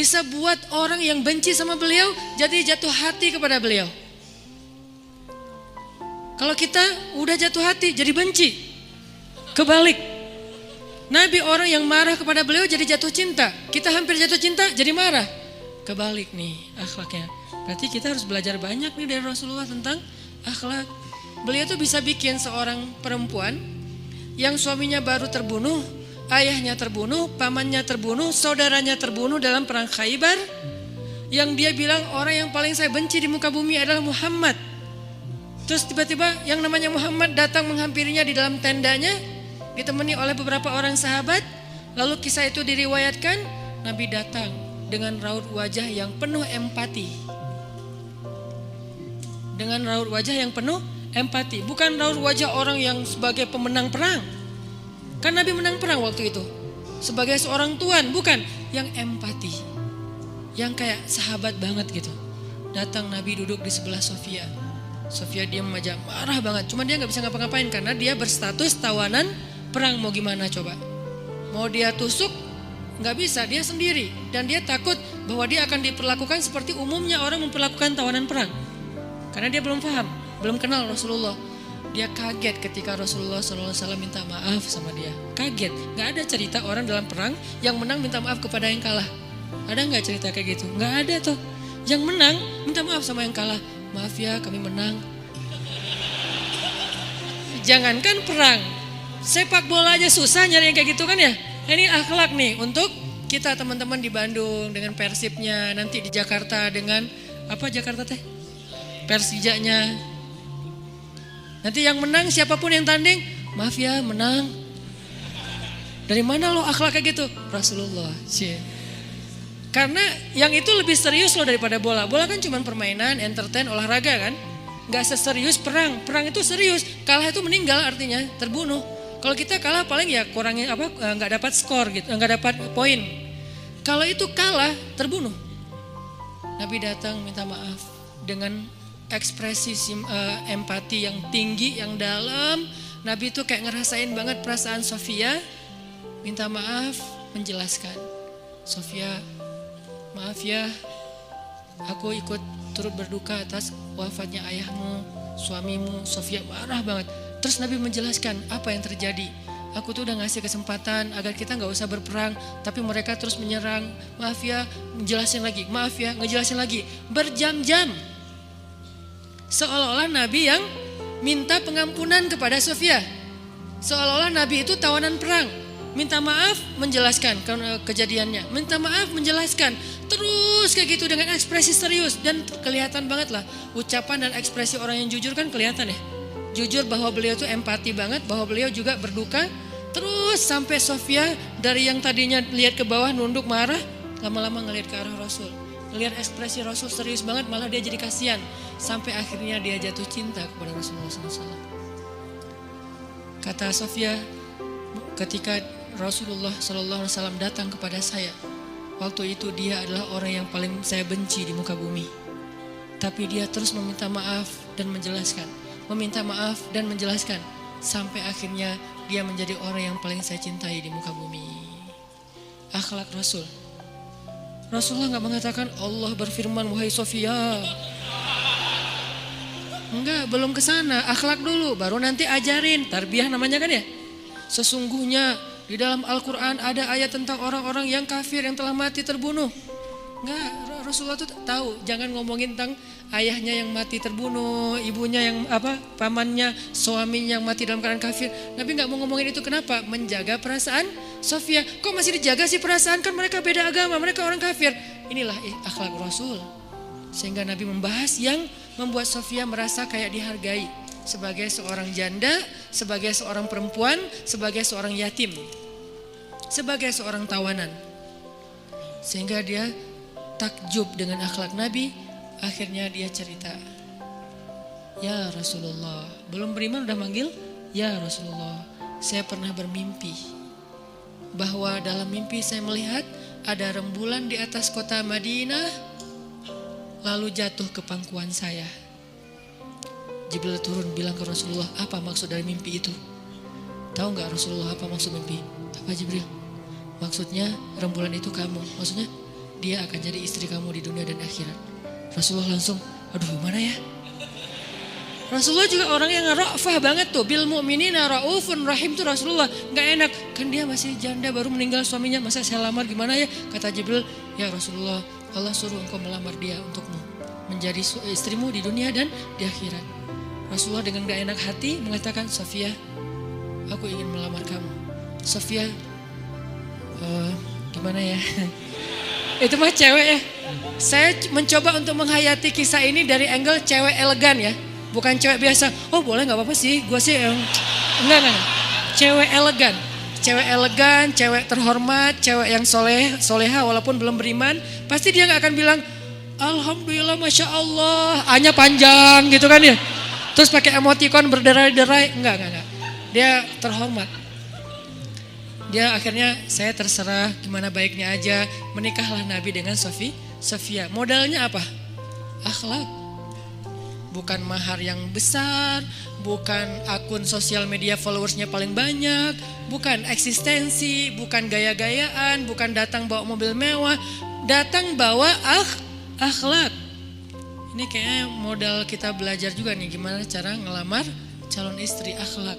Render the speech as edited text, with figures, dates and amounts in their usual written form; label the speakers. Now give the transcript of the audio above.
Speaker 1: bisa buat orang yang benci sama beliau jadi jatuh hati kepada beliau. Kalau kita udah jatuh hati jadi benci. Kebalik. Nabi orang yang marah kepada beliau jadi jatuh cinta. Kita hampir jatuh cinta jadi marah. Kebalik nih akhlaknya. Berarti kita harus belajar banyak nih dari Rasulullah tentang akhlak. Beliau tuh bisa bikin seorang perempuan yang suaminya baru terbunuh, ayahnya terbunuh, pamannya terbunuh, saudaranya terbunuh dalam perang Khaybar. Yang dia bilang orang yang paling saya benci di muka bumi adalah Muhammad. Terus tiba-tiba yang namanya Muhammad datang menghampirinya di dalam tendanya, ditemani oleh beberapa orang sahabat. Lalu kisah itu diriwayatkan, Nabi datang dengan raut wajah yang penuh empati. Dengan raut wajah yang penuh empati, bukan raut wajah orang yang sebagai pemenang perang. Kan Nabi menang perang waktu itu. Sebagai seorang tuan, bukan, yang empati. Yang kayak sahabat banget gitu. Datang Nabi duduk di sebelah Sofia. Sofia diam aja, marah banget. Cuma dia gak bisa ngapa-ngapain karena dia berstatus tawanan perang. Mau gimana coba? Mau dia tusuk? Gak bisa, dia sendiri. Dan dia takut bahwa dia akan diperlakukan seperti umumnya orang memperlakukan tawanan perang. Karena dia belum paham, belum kenal Rasulullah. Dia kaget ketika Rasulullah SAW minta maaf sama dia. Kaget, gak ada cerita orang dalam perang yang menang minta maaf kepada yang kalah. Ada gak cerita kayak gitu? Gak ada tuh. Yang menang minta maaf sama yang kalah. Maaf ya kami menang. Jangankan perang, sepak bola aja susah nyari yang kayak gitu kan ya. Ini akhlak nih untuk kita teman-teman di Bandung dengan Persibnya. Nanti di Jakarta dengan apa Jakarta teh? Persijanya. Nanti yang menang siapapun yang tanding, maaf ya menang. Dari mana lo akhlak kayak gitu? Rasulullah. Karena yang itu lebih serius loh daripada bola. Bola kan cuma permainan, entertain, olahraga kan. Gak seserius perang. Perang itu serius. Kalah itu meninggal artinya terbunuh. Kalau kita kalah paling ya kurangnya apa? Nggak dapat skor gitu, nggak dapat poin. Kalau itu kalah terbunuh. Nabi datang minta maaf dengan ekspresi empati yang tinggi, yang dalam. Nabi itu kayak ngerasain banget perasaan Sofia. Minta maaf, menjelaskan. Sofia, maaf ya, aku ikut turut berduka atas wafatnya ayahmu, suamimu. Sofia marah banget. Terus Nabi menjelaskan apa yang terjadi. Aku tuh udah ngasih kesempatan agar kita gak usah berperang, tapi mereka terus menyerang. Maaf ya, ngejelasin lagi. Maaf ya, ngejelasin lagi. Berjam-jam. Seolah-olah Nabi yang minta pengampunan kepada Sofia. Seolah-olah Nabi itu tawanan perang. Minta maaf, menjelaskan kejadiannya. Minta maaf, menjelaskan. Terus kayak gitu dengan ekspresi serius. Dan kelihatan banget lah ucapan dan ekspresi orang yang jujur kan kelihatan ya. Jujur bahwa beliau tuh empati banget, bahwa beliau juga berduka. Terus sampai Sofia dari yang tadinya lihat ke bawah nunduk marah, lama-lama ngelihat ke arah Rasul. Ngelihat ekspresi Rasul serius banget, malah dia jadi kasihan. Sampai akhirnya dia jatuh cinta kepada Rasulullah SAW. Kata Sofia, ketika Rasulullah SAW datang kepada saya, waktu itu dia adalah orang yang paling saya benci di muka bumi. Tapi dia terus meminta maaf dan menjelaskan. Meminta maaf dan menjelaskan. Sampai akhirnya dia menjadi orang yang paling saya cintai di muka bumi. Akhlak Rasul. Rasulullah gak mengatakan Allah berfirman wahai Sofia. Enggak, belum kesana. Akhlak dulu, baru nanti ajarin. Tarbiyah namanya kan ya. Sesungguhnya di dalam Al-Quran ada ayat tentang orang-orang yang kafir yang telah mati terbunuh. Enggak, Rasulullah tuh tahu. Jangan ngomongin tentang ayahnya yang mati terbunuh, ibunya yang pamannya, suaminya yang mati dalam keadaan kafir. Nabi nggak mau ngomongin itu, kenapa? Menjaga perasaan Sofia. Kok masih dijaga sih perasaan, kan mereka beda agama, mereka orang kafir. Inilah akhlak Rasul. Sehingga Nabi membahas yang membuat Sofia merasa kayak dihargai sebagai seorang janda, sebagai seorang perempuan, sebagai seorang yatim, sebagai seorang tawanan. Sehingga dia takjub dengan akhlak Nabi. Akhirnya dia cerita, ya Rasulullah, belum beriman udah manggil, ya Rasulullah, saya pernah bermimpi bahwa dalam mimpi saya melihat ada rembulan di atas kota Madinah, lalu jatuh ke pangkuan saya. Jibril turun bilang ke Rasulullah, apa maksud dari mimpi itu? Tahu gak Rasulullah apa maksud mimpi? Apa Jibril? Maksudnya rembulan itu kamu. Maksudnya dia akan jadi istri kamu di dunia dan akhirat. Rasulullah langsung, aduh gimana ya? Rasulullah juga orang yang ra'fah banget tuh. Bil mu'minina ra'ufun rahim tuh Rasulullah. Gak enak, kan dia masih janda baru meninggal suaminya. Masa saya lamar gimana ya? Kata Jibril, ya Rasulullah, Allah suruh engkau melamar dia untukmu. Menjadi istrimu di dunia dan di akhirat. Rasulullah dengan gak enak hati mengatakan, Sofia, aku ingin melamar kamu. Sofia, gimana ya? Itu mah cewek ya. Saya mencoba untuk menghayati kisah ini dari angle cewek elegan ya. Bukan cewek biasa, oh boleh gak apa-apa sih, gue sih enggak. Cewek elegan, cewek terhormat, cewek yang soleha walaupun belum beriman. Pasti dia gak akan bilang, Alhamdulillah Masya Allah, A-nya panjang gitu kan ya. Terus pakai emoticon berderai-derai, enggak. Dia terhormat. Dia akhirnya, saya terserah gimana baiknya aja. Menikahlah Nabi dengan Sofia. Modalnya apa? Akhlak. Bukan mahar yang besar, bukan akun sosial media followersnya paling banyak, bukan eksistensi, bukan gaya-gayaan, bukan datang bawa mobil mewah, datang bawa akhlak. Ini kayaknya modal kita belajar juga nih gimana cara ngelamar calon istri, akhlak.